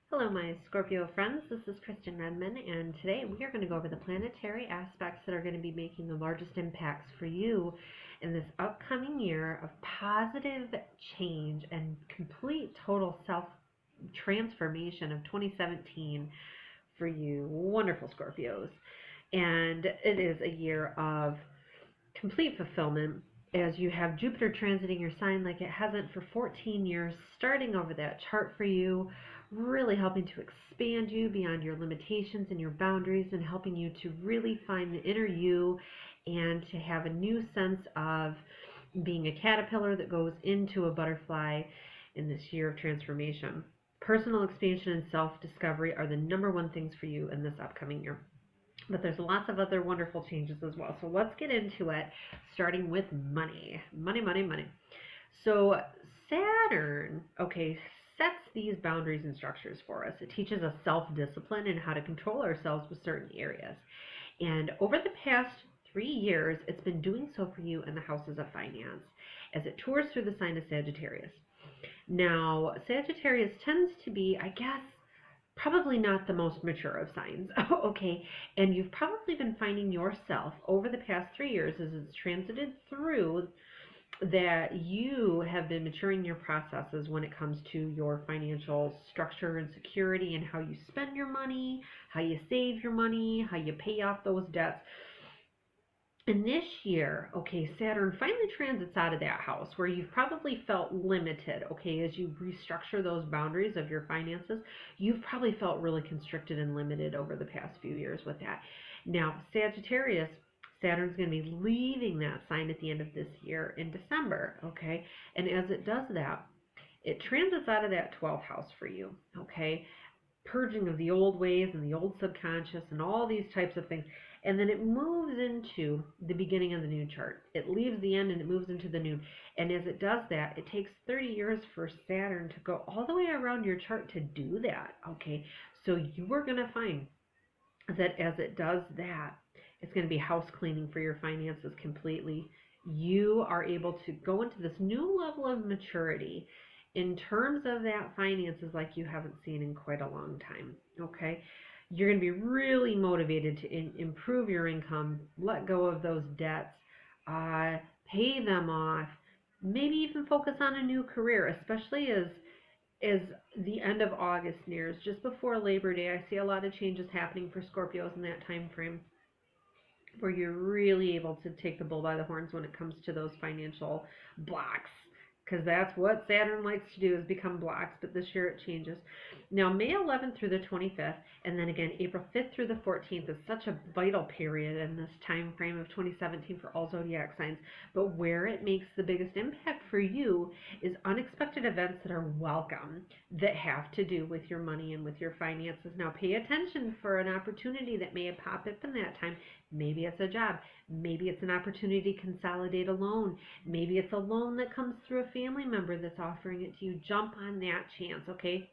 Hello, my Scorpio friends. This is Kristen Redman, and today we are going to go over the planetary aspects that are going to be making the largest impacts for you in this upcoming year of positive change and complete total self transformation of 2017 for you wonderful Scorpios. And it is a year of complete fulfillment as you have Jupiter transiting your sign like it hasn't for 14 years, starting over that chart for you, really helping to expand you beyond your limitations and your boundaries and helping you to really find the inner you and to have a new sense of being a caterpillar that goes into a butterfly in this year of transformation. Personal expansion and self-discovery are the number one things for you in this upcoming year. But there's lots of other wonderful changes as well. So let's get into it, starting with money. Money, money, money. So Saturn, sets these boundaries and structures for us. It teaches us self-discipline and how to control ourselves with certain areas. And over the past 3 years, it's been doing so for you in the houses of finance as it tours through the sign of Sagittarius. Now, Sagittarius tends to be, I guess, probably not the most mature of signs, okay? And you've probably been finding yourself over the past 3 years as it's transited through that you have been maturing your processes when it comes to your financial structure and security and how you spend your money, how you save your money, how you pay off those debts. And this year, Saturn finally transits out of that house where you've probably felt limited, as you restructure those boundaries of your finances. You've probably felt really constricted and limited over the past few years with that. Now, Sagittarius, Saturn's going to be leaving that sign at the end of this year in December, And as it does that, it transits out of that 12th house for you, Purging of the old ways and the old subconscious and all these types of things. And then it moves into the beginning of the new chart. It leaves the end and it moves into the new. And as it does that, it takes 30 years for Saturn to go all the way around your chart to do that, So you are going to find that as it does that, it's going to be house cleaning for your finances completely. You are able to go into this new level of maturity in terms of that finances like you haven't seen in quite a long time, You're going to be really motivated to improve your income, let go of those debts, pay them off, maybe even focus on a new career, especially as the end of August nears, just before Labor Day. I see a lot of changes happening for Scorpios in that time frame where you're really able to take the bull by the horns when it comes to those financial blocks. Because that's what Saturn likes to do, is become blocks, but this year it changes. Now, May 11th through the 25th, and then again April 5th through the 14th is such a vital period in this time frame of 2017 for all zodiac signs. But where it makes the biggest impact for you is unexpected events that are welcome, that have to do with your money and with your finances. Now, pay attention for an opportunity that may have popped up in that time. Maybe it's a job. Maybe it's an opportunity to consolidate a loan. Maybe it's a loan that comes through a family member that's offering it to you. Jump on that chance,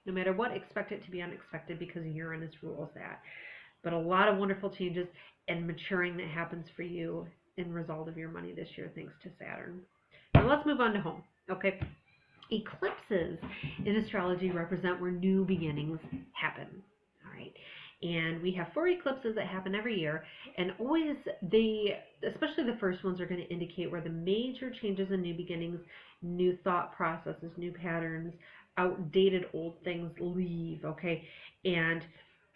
No matter what, expect it to be unexpected because Uranus rules that. But a lot of wonderful changes and maturing that happens for you in result of your money this year, thanks to Saturn. Now let's move on to home, Eclipses in astrology represent where new beginnings happen, all right? And we have 4 eclipses that happen every year, and always especially the first ones, are going to indicate where the major changes and new beginnings, new thought processes, new patterns, outdated old things leave, And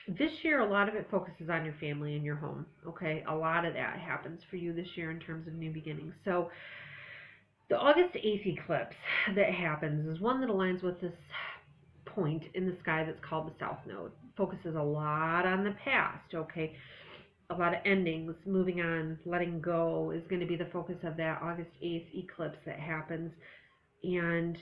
this year, a lot of it focuses on your family and your home, A lot of that happens for you this year in terms of new beginnings. So the August 8th eclipse that happens is one that aligns with this point in the sky that's called the South Node. Focuses a lot on the past, A lot of endings, moving on, letting go is going to be the focus of that August 8th eclipse that happens. And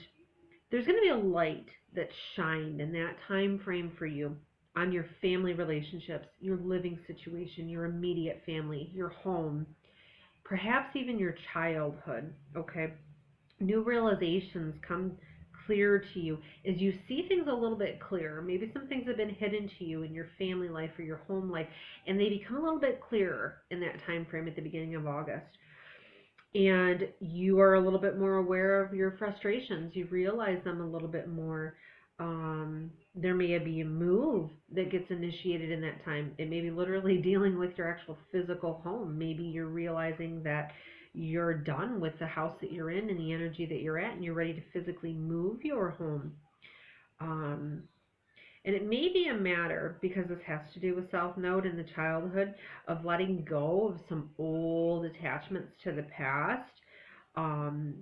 there's going to be a light that shined in that time frame for you on your family relationships, your living situation, your immediate family, your home, perhaps even your childhood, New realizations come clear to you as you see things a little bit clearer. Maybe some things have been hidden to you in your family life or your home life, and they become a little bit clearer in that time frame at the beginning of August. And you are a little bit more aware of your frustrations. You realize them a little bit more. There may be a move that gets initiated in that time. It may be literally dealing with your actual physical home. Maybe you're realizing that you're done with the house that you're in and the energy that you're at, and you're ready to physically move your home. Um, and it may be a matter, because this has to do with South Node in the childhood, of letting go of some old attachments to the past, um,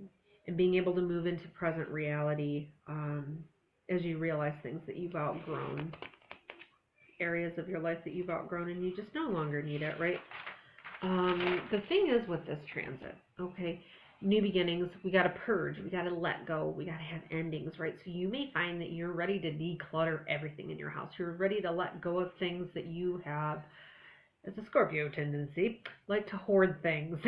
and being able to move into present reality, as you realize things that you've outgrown, areas of your life that you've outgrown, and you just no longer need it, right? The thing is with this transit, okay, new beginnings, we got to purge, we got to let go, we got to have endings, right? So you may find that you're ready to declutter everything in your house. You're ready to let go of things that you have, as a Scorpio tendency, like to hoard things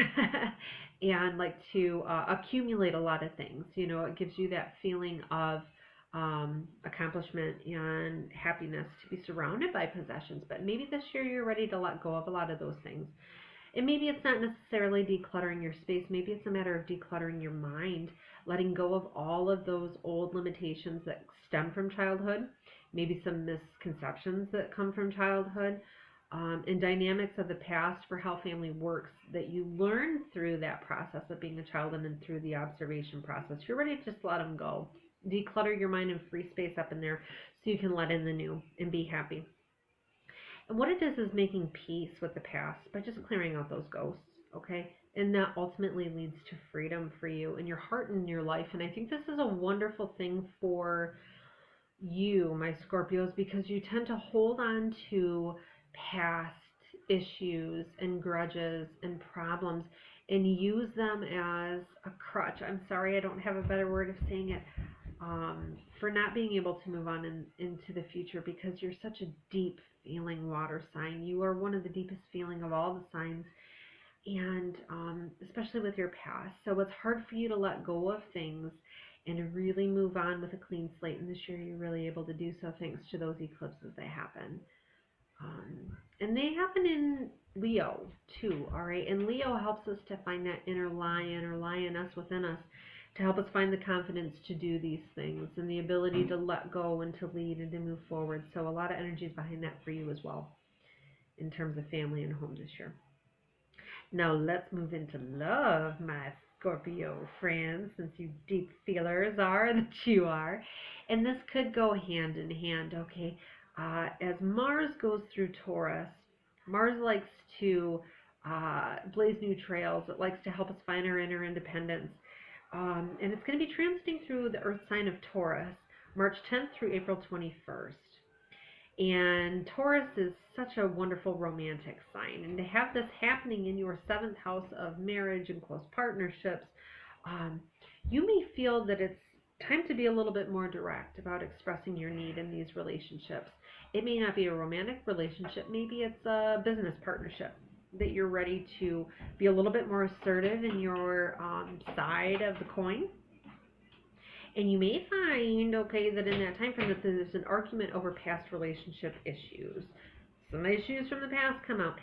and like to accumulate a lot of things. It gives you that feeling of accomplishment and happiness to be surrounded by possessions. But maybe this year you're ready to let go of a lot of those things. And maybe it's not necessarily decluttering your space. Maybe it's a matter of decluttering your mind, letting go of all of those old limitations that stem from childhood, maybe some misconceptions that come from childhood, and dynamics of the past for how family works that you learn through that process of being a child and then through the observation process. You're ready to just let them go. Declutter your mind and free space up in there so you can let in the new and be happy. And what it is making peace with the past by just clearing out those ghosts, okay? And that ultimately leads to freedom for you and your heart and your life. And I think this is a wonderful thing for you, my Scorpios, because you tend to hold on to past issues and grudges and problems and use them as a crutch. I'm sorry, I don't have a better word of saying it. For not being able to move on into the future, because you're such a deep feeling water sign. You are one of the deepest feeling of all the signs, and especially with your past. So it's hard for you to let go of things and really move on with a clean slate. And this year you're really able to do so thanks to those eclipses that happen. And they happen in Leo too, all right? And Leo helps us to find that inner lioness within us, to help us find the confidence to do these things and the ability to let go and to lead and to move forward. So a lot of energy is behind that for you as well in terms of family and home this year. Now let's move into love, my Scorpio friends, since you deep feelers are that you are. And this could go hand in hand, okay? As Mars goes through Taurus, Mars likes to blaze new trails. It likes to help us find our inner independence. And it's going to be transiting through the Earth sign of Taurus, March 10th through April 21st. And Taurus is such a wonderful romantic sign. And to have this happening in your 7th house of marriage and close partnerships, you may feel that it's time to be a little bit more direct about expressing your need in these relationships. It may not be a romantic relationship. Maybe it's a business partnership that you're ready to be a little bit more assertive in your side of the coin. And you may find, okay, that in that time frame that there's an argument over past relationship issues. Some issues from the past come out.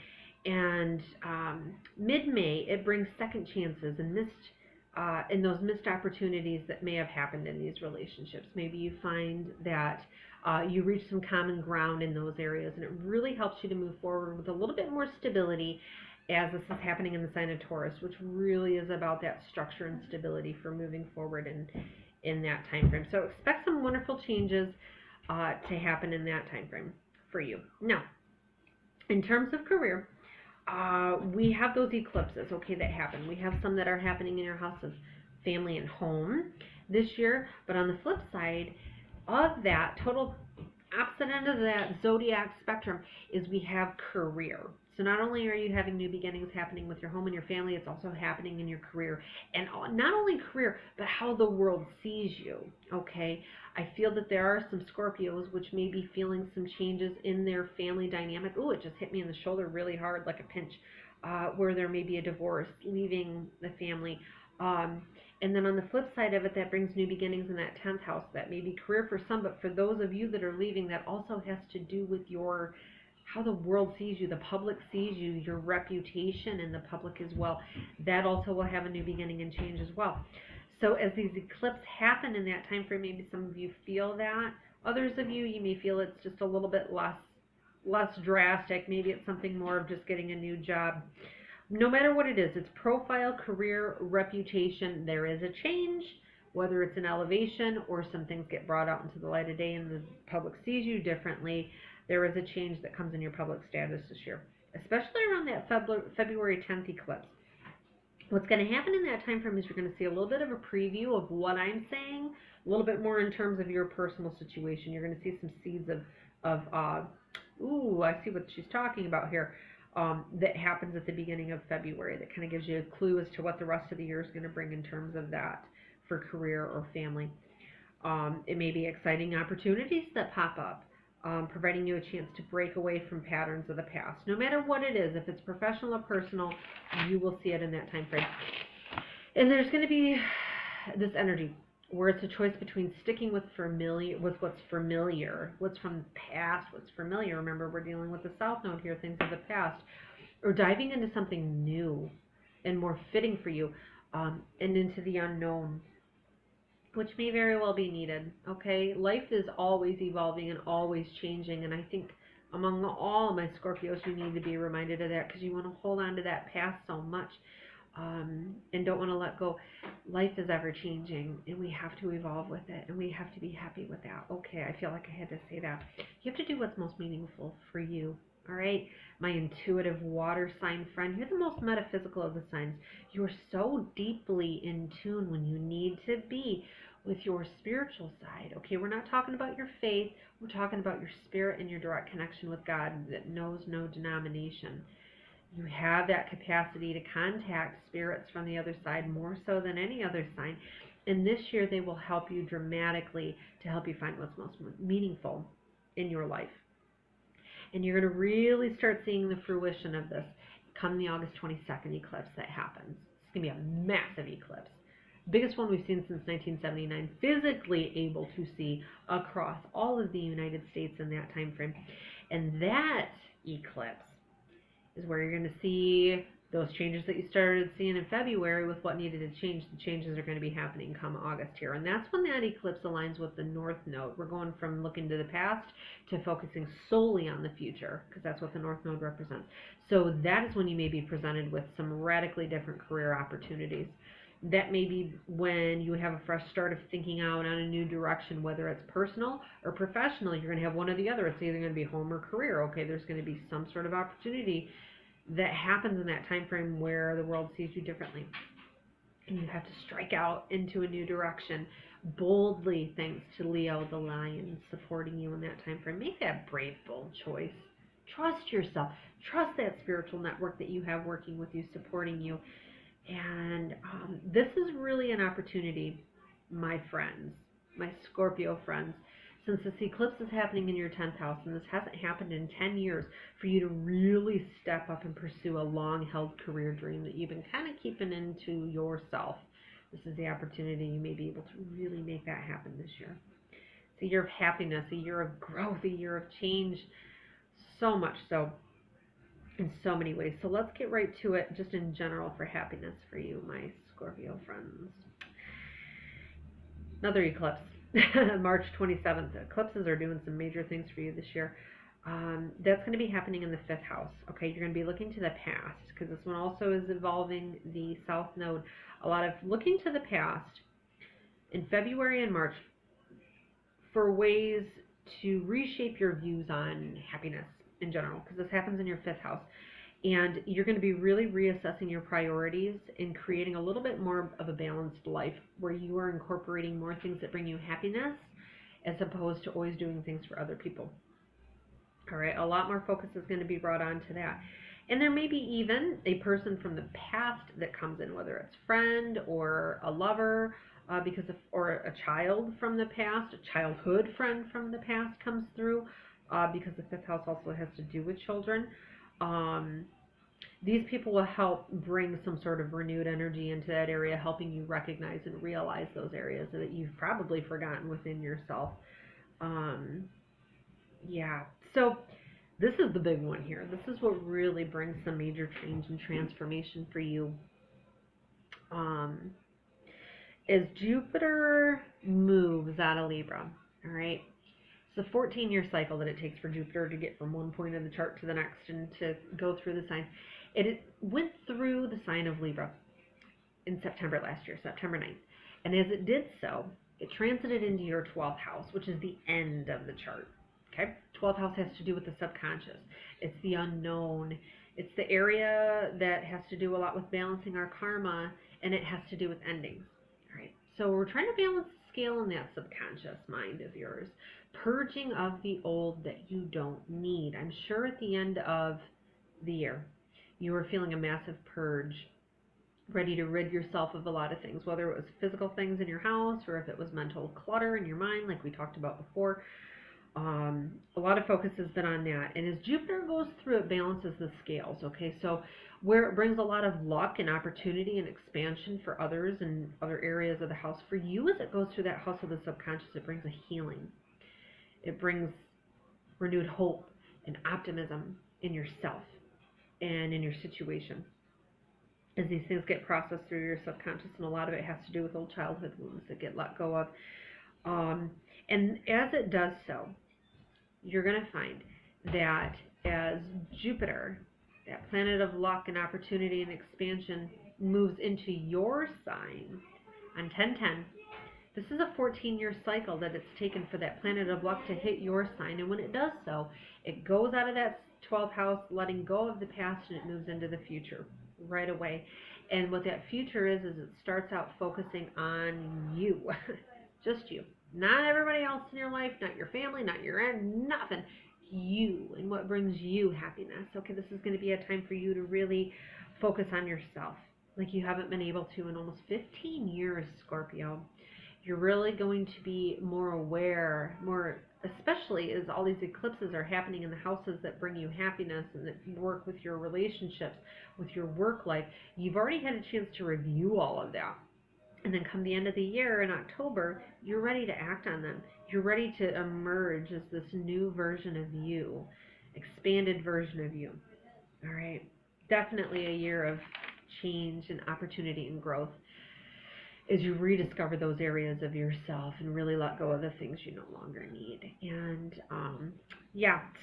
And mid-May, it brings second chances and those missed opportunities that may have happened in these relationships. Maybe you find that you reach some common ground in those areas, and it really helps you to move forward with a little bit more stability as this is happening in the sign of Taurus, which really is about that structure and stability for moving forward in that time frame. So expect some wonderful changes to happen in that time frame for you. Now, in terms of career, we have those eclipses, okay, that happen. We have some that are happening in your house of family and home this year, but on the flip side of that, total opposite end of that zodiac spectrum is we have career. So not only are you having new beginnings happening with your home and your family, it's also happening in your career. And not only career, but how the world sees you, okay? I feel that there are some Scorpios which may be feeling some changes in their family dynamic. Oh, it just hit me in the shoulder really hard like a pinch, where there may be a divorce, leaving the family. And then on the flip side of it, that brings new beginnings in that 10th house. That may be career for some, but for those of you that are leaving, that also has to do with how the world sees you, the public sees you, your reputation in the public as well. That also will have a new beginning and change as well. So as these eclipses happen in that time frame, maybe some of you feel that, Others of you, you may feel it's just a little bit less drastic. Maybe it's something more of just getting a new job. No matter what it is, it's profile, career, reputation, there is a change, whether it's an elevation or some things get brought out into the light of day and the public sees you differently. There is a change that comes in your public status this year, especially around that February 10th eclipse. What's going to happen in that time frame is you're going to see a little bit of a preview of what I'm saying, a little bit more in terms of your personal situation. You're going to see some seeds of ooh, I see what she's talking about here, that happens at the beginning of February that kind of gives you a clue as to what the rest of the year is going to bring in terms of that for career or family. It may be exciting opportunities that pop up, providing you a chance to break away from patterns of the past. No matter what it is, if it's professional or personal, you will see it in that time frame. And there's going to be this energy where it's a choice between sticking with what's familiar, what's from the past, what's familiar. Remember, we're dealing with the South Node here, things of the past, or diving into something new and more fitting for you, and into the unknown, which may very well be needed. Okay, life is always evolving and always changing, and I think among all of my Scorpios, you need to be reminded of that because you want to hold on to that past so much. And don't want to let go. Life is ever changing, and we have to evolve with it, and we have to be happy with that. Okay, I feel like I had to say that. You have to do what's most meaningful for you. All right, my intuitive water sign friend, you're the most metaphysical of the signs. You're so deeply in tune when you need to be with your spiritual side. Okay, we're not talking about your faith. We're talking about your spirit and your direct connection with God that knows no denomination. You have that capacity to contact spirits from the other side more so than any other sign. And this year they will help you dramatically to help you find what's most meaningful in your life. And you're going to really start seeing the fruition of this come the August 22nd eclipse that happens. It's going to be a massive eclipse. Biggest one we've seen since 1979, physically able to see across all of the United States in that time frame. And that eclipse is where you're going to see those changes that you started seeing in February with what needed to change. The changes are going to be happening come August here. And that's when that eclipse aligns with the North Node. We're going from looking to the past to focusing solely on the future, because that's what the North Node represents. So that is when you may be presented with some radically different career opportunities. That may be when you have a fresh start of thinking out on a new direction, whether it's personal or professional. You're going to have one or the other. It's either going to be home or career. Okay, there's going to be some sort of opportunity that happens in that time frame where the world sees you differently. And you have to strike out into a new direction boldly, thanks to Leo the lion supporting you in that time frame. Make that brave, bold choice. Trust yourself. Trust that spiritual network that you have working with you, supporting you. And this is really an opportunity, my friends, my Scorpio friends, since this eclipse is happening in your 10th house, and this hasn't happened in 10 years, for you to really step up and pursue a long-held career dream that you've been kind of keeping into yourself. This is the opportunity you may be able to really make that happen this year. It's a year of happiness, a year of growth, a year of change, so much so. In so many ways. So let's get right to it, just in general for happiness for you, my Scorpio friends. Another eclipse, March 27th. Eclipses are doing some major things for you this year. That's going to be happening in the 5th house. Okay, you're going to be looking to the past, because this one also is involving the South Node. A lot of looking to the past in February and March for ways to reshape your views on happiness in general, because this happens in your 5th house, and you're going to be really reassessing your priorities and creating a little bit more of a balanced life where you are incorporating more things that bring you happiness as opposed to always doing things for other people. All right, a lot more focus is going to be brought on to that. And there may be even a person from the past that comes in, whether it's friend or a lover, or a child from the past, a childhood friend from the past comes through. Because the 5th house also has to do with children. These people will help bring some sort of renewed energy into that area, helping you recognize and realize those areas that you've probably forgotten within yourself. Yeah, so this is the big one here. This is what really brings some major change and transformation for you. As Jupiter moves out of Libra, all right? It's a 14-year cycle that it takes for Jupiter to get from one point of the chart to the next and to go through the sign. It went through the sign of Libra in September last year, September 9th. And as it did so, it transited into your 12th house, which is the end of the chart. Okay? 12th house has to do with the subconscious. It's the unknown. It's the area that has to do a lot with balancing our karma, and it has to do with endings. All right? So we're trying to balance the scale in that subconscious mind of yours. Purging of the old that you don't need. I'm sure at the end of the year, you were feeling a massive purge, ready to rid yourself of a lot of things, whether it was physical things in your house or if it was mental clutter in your mind, like we talked about before. A lot of focus has been on that. And as Jupiter goes through, it balances the scales, okay? So where it brings a lot of luck and opportunity and expansion for others and other areas of the house, for you as it goes through that house of the subconscious, it brings a healing. It brings renewed hope and optimism in yourself and in your situation as these things get processed through your subconscious, and a lot of it has to do with old childhood wounds that get let go of. And as it does so, you're going to find that as Jupiter, that planet of luck and opportunity and expansion, moves into your sign on 10/10, this is a 14-year cycle that it's taken for that planet of luck to hit your sign. And when it does so, it goes out of that 12th house, letting go of the past, and it moves into the future right away. And what that future is it starts out focusing on you, just you. Not everybody else in your life, not your family, not your end, nothing. You and what brings you happiness. Okay, this is going to be a time for you to really focus on yourself like you haven't been able to in almost 15 years, Scorpio. You're really going to be more aware, more especially as all these eclipses are happening in the houses that bring you happiness and that work with your relationships, with your work life. You've already had a chance to review all of that. And then come the end of the year in October, you're ready to act on them. You're ready to emerge as this new version of you, expanded version of you. All right. Definitely a year of change and opportunity and growth as you rediscover those areas of yourself and really let go of the things you no longer need. And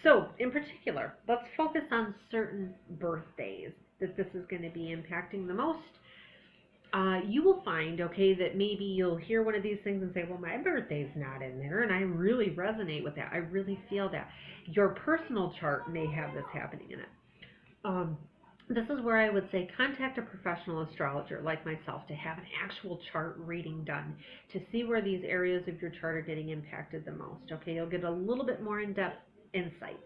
so in particular, let's focus on certain birthdays that this is going to be impacting the most. You will find, okay, that maybe you'll hear one of these things and say, well, my birthday's not in there, and I really resonate with that. I really feel that. Your personal chart may have this happening in it. This is where I would say contact a professional astrologer like myself to have an actual chart reading done to see where these areas of your chart are getting impacted the most. Okay, you'll get a little bit more in-depth insight.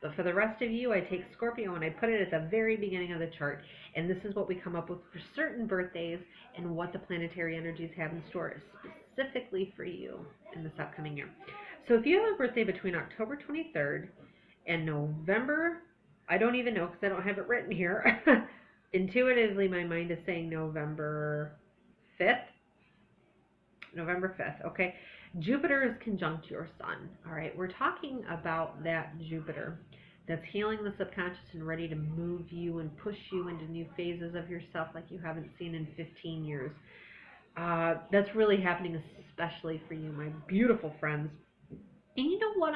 But for the rest of you, I take Scorpio and I put it at the very beginning of the chart. And this is what we come up with for certain birthdays and what the planetary energies have in store specifically for you in this upcoming year. So if you have a birthday between October 23rd and November, I don't even know because I don't have it written here. Intuitively, my mind is saying November 5th. November 5th, okay? Jupiter is conjunct your sun, all right? We're talking about that Jupiter that's healing the subconscious and ready to move you and push you into new phases of yourself like you haven't seen in 15 years. That's really happening especially for you, my beautiful friends. And you know what?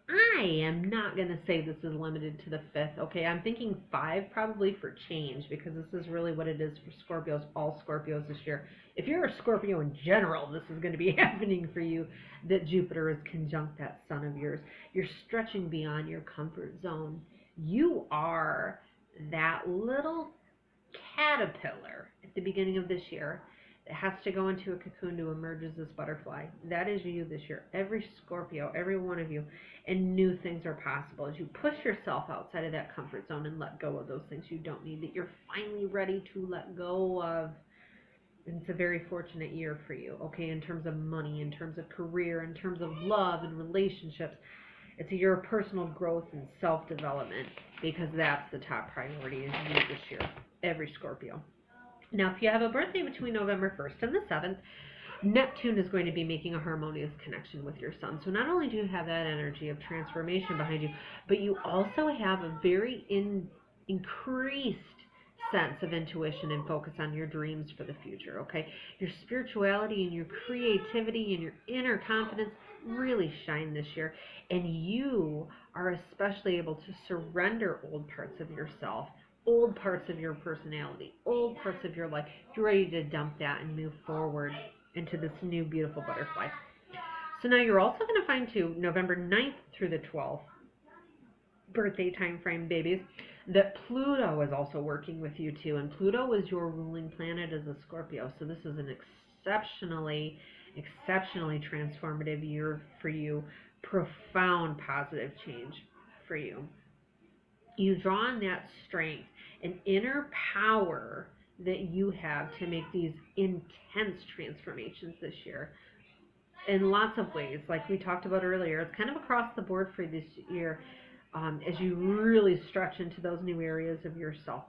I am not going to say this is limited to the 5th, okay? I'm thinking 5 probably for change because this is really what it is for Scorpios, all Scorpios this year. If you're a Scorpio in general, this is going to be happening for you, that Jupiter is conjunct that sun of yours. You're stretching beyond your comfort zone. You are that little caterpillar at the beginning of this year that has to go into a cocoon to emerge as this butterfly. That is you this year. Every Scorpio, every one of you. And new things are possible as you push yourself outside of that comfort zone and let go of those things you don't need, that you're finally ready to let go of. And it's a very fortunate year for you, okay, in terms of money, in terms of career, in terms of love and relationships. It's a year of personal growth and self-development because that's the top priority is you this year, every Scorpio. Now, if you have a birthday between November 1st and the 7th, Neptune is going to be making a harmonious connection with your sun. So not only do you have that energy of transformation behind you, but you also have a very increased sense of intuition and focus on your dreams for the future, okay? Your spirituality and your creativity and your inner confidence really shine this year. And you are especially able to surrender old parts of yourself, old parts of your personality, old parts of your life. You're ready to dump that and move forward into this new beautiful butterfly. So now you're also going to find too, November 9th through the 12th, birthday time frame babies, that Pluto is also working with you too. And Pluto is your ruling planet as a Scorpio. So this is an exceptionally transformative year for you. Profound positive change for you. You draw on that strength and inner power that you have to make these intense transformations this year in lots of ways. Like we talked about earlier, it's kind of across the board for this year, as you really stretch into those new areas of yourself.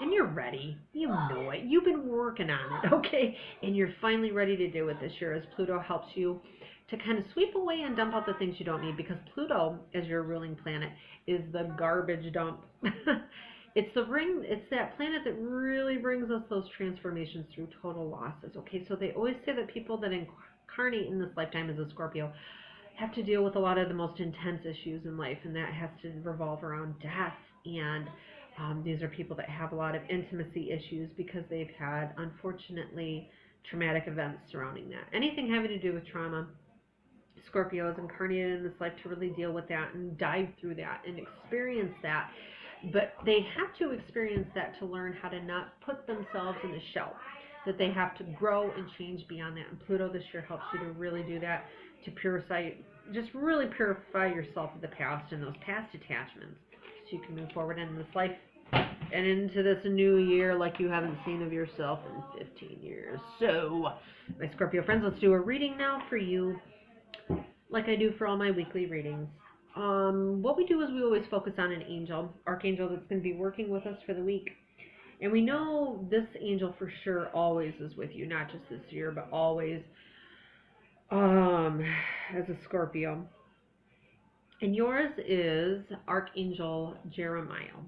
And you're ready. You know it. You've been working on it, okay? And you're finally ready to do it this year as Pluto helps you to kind of sweep away and dump out the things you don't need, because Pluto, as your ruling planet, is the garbage dump. It's that planet that really brings us those transformations through total losses, okay? So they always say that people that incarnate in this lifetime as a Scorpio have to deal with a lot of the most intense issues in life, and that has to revolve around death. And these are people that have a lot of intimacy issues because they've had, unfortunately, traumatic events surrounding that. Anything having to do with trauma, Scorpio is incarnated in this life to really deal with that and dive through that and experience that. But they have to experience that to learn how to not put themselves in a shell, that they have to grow and change beyond that. And Pluto this year helps you to really do that, to purify, just really purify yourself of the past and those past attachments, so you can move forward in this life and into this new year like you haven't seen of yourself in 15 years. So, my Scorpio friends, let's do a reading now for you, like I do for all my weekly readings. What we do is we always focus on an angel, archangel, that's going to be working with us for the week. And we know this angel for sure always is with you, not just this year, but always, as a Scorpio. And yours is Archangel Jeremiel.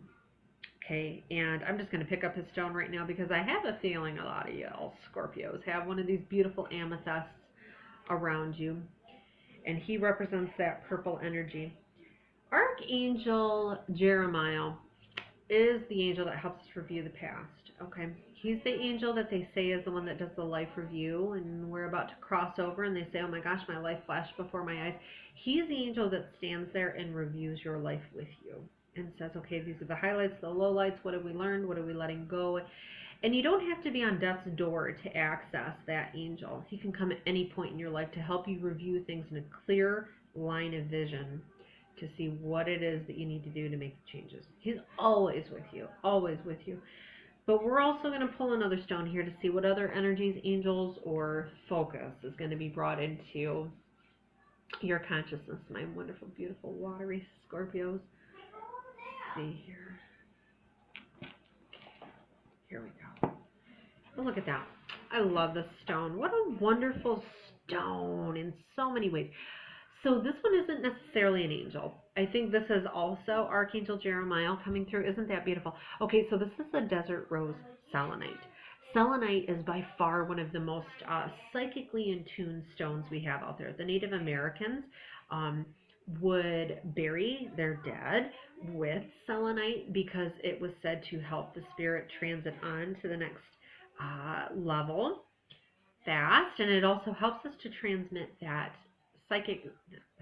Okay, and I'm just going to pick up his stone right now because I have a feeling a lot of y'all Scorpios have one of these beautiful amethysts around you. And he represents that purple energy. Archangel Jeremiel is the angel that helps us review the past. Okay, he's the angel that they say is the one that does the life review, and we're about to cross over and they say, oh my gosh, my life flashed before my eyes. He's the angel that stands there and reviews your life with you and says, okay, these are the highlights, the lowlights, what have we learned, what are we letting go? And you don't have to be on death's door to access that angel. He can come at any point in your life to help you review things in a clear line of vision, to see what it is that you need to do to make the changes. He's always with you, always with you. But we're also going to pull another stone here to see what other energies, angels, or focus is going to be brought into your consciousness, my wonderful, beautiful, watery Scorpios. Let's see here. Here we go. Oh, look at that. I love this stone. What a wonderful stone in so many ways. So this one isn't necessarily an angel. I think this is also Archangel Jeremiel coming through. Isn't that beautiful? Okay, so this is a desert rose selenite. Selenite is by far one of the most psychically in tune stones we have out there. The Native Americans would bury their dead with selenite because it was said to help the spirit transit on to the next level fast, and it also helps us to transmit that psychic,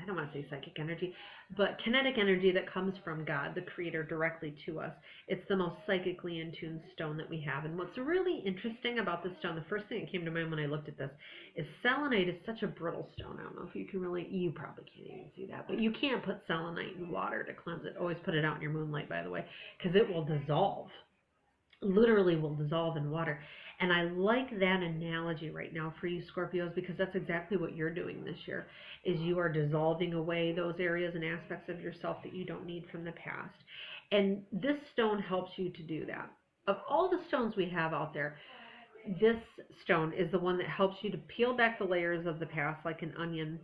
I don't want to say psychic energy, but kinetic energy that comes from God, the Creator, directly to us. It's the most psychically in tune stone that we have. And what's really interesting about this stone, the first thing that came to mind when I looked at this, is selenite is such a brittle stone. I don't know if you can really, you probably can't even see that, but you can't put selenite in water to cleanse it. Always put it out in your moonlight, by the way, because it will dissolve. Literally will dissolve in water. And I like that analogy right now for you Scorpios, because that's exactly what you're doing this year, is you are dissolving away those areas and aspects of yourself that you don't need from the past. And this stone helps you to do that. Of all the stones we have out there, this stone is the one that helps you to peel back the layers of the past like an onion,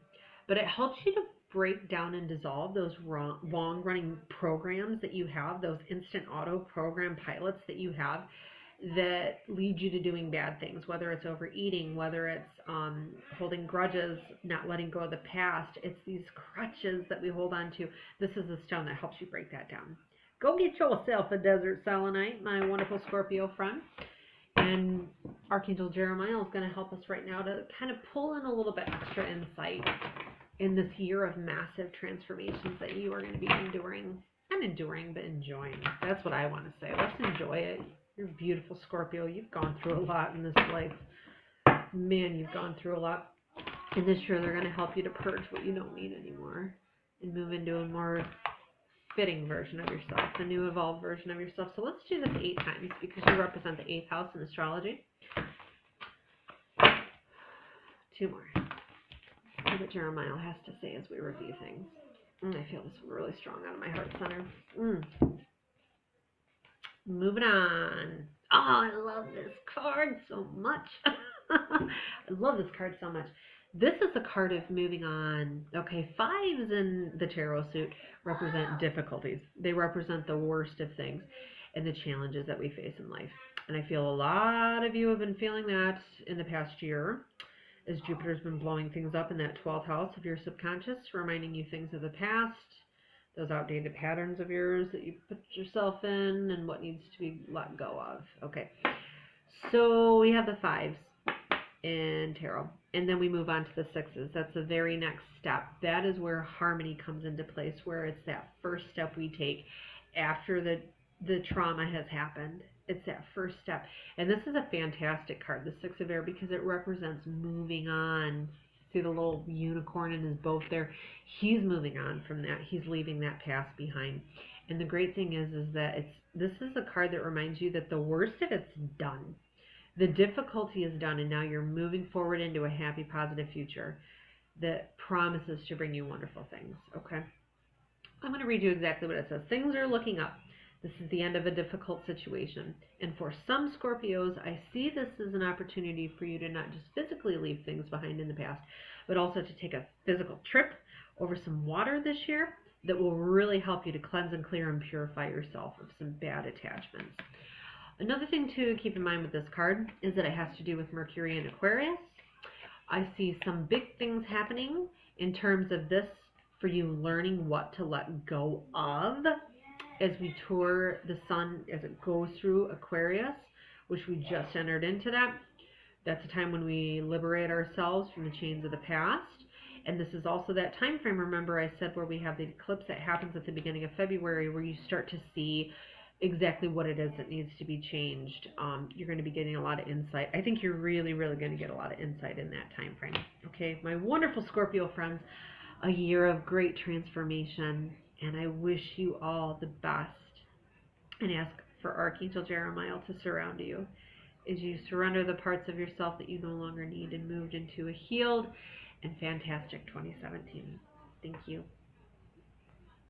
but it helps you to break down and dissolve those long-running programs that you have, those instant auto program pilots that you have, that lead you to doing bad things, whether it's overeating, whether it's holding grudges, not letting go of the past. It's these crutches that we hold on to. This is a stone that helps you break that down. Go get yourself a desert selenite, my wonderful Scorpio friend. And Archangel Jeremiel is going to help us right now to kind of pull in a little bit extra insight in this year of massive transformations that you are going to be enduring. Not enduring, but enjoying. That's what I want to say. Let's enjoy it. You're beautiful, Scorpio. You've gone through a lot in this life. Man, you've gone through a lot. And this year they're going to help you to purge what you don't need anymore and move into a more fitting version of yourself, a new evolved version of yourself. So let's do this 8 times because you represent the 8th house in astrology. 2 more. See what Jeremiel has to say as we review things. I feel this really strong out of my heart center. Moving on. Oh, I love this card so much. I love this card so much. This is the card of moving on. Okay, 5s in the tarot suit represent difficulties. They represent the worst of things and the challenges that we face in life. And I feel a lot of you have been feeling that in the past year, as Jupiter's been blowing things up in that 12th house of your subconscious, reminding you things of the past, those outdated patterns of yours that you put yourself in, and what needs to be let go of. Okay, so we have the 5s in tarot, and then we move on to the 6s. That's the very next step. That is where harmony comes into place, where it's that first step we take after the trauma has happened. It's that first step. And this is a fantastic card, the 6 of air, because it represents moving on. See the little unicorn in his boat there? He's moving on from that. He's leaving that past behind. And the great thing is that this is a card that reminds you that the worst of it's done. The difficulty is done, and now you're moving forward into a happy, positive future that promises to bring you wonderful things. Okay? I'm going to read you exactly what it says. Things are looking up. This is the end of a difficult situation. And for some Scorpios, I see this as an opportunity for you to not just physically leave things behind in the past, but also to take a physical trip over some water this year that will really help you to cleanse and clear and purify yourself of some bad attachments. Another thing to keep in mind with this card is that it has to do with Mercury and Aquarius. I see some big things happening in terms of this for you learning what to let go of as we tour the sun as it goes through Aquarius, which we just entered into that. That's a time when we liberate ourselves from the chains of the past. And this is also that time frame, remember I said, where we have the eclipse that happens at the beginning of February, where you start to see exactly what it is that needs to be changed. You're going to be getting a lot of insight. I think you're really, really going to get a lot of insight in that time frame. Okay, my wonderful Scorpio friends, a year of great transformation. And I wish you all the best and ask for Archangel Jeremiel to surround you as you surrender the parts of yourself that you no longer need and moved into a healed and fantastic 2017. Thank you.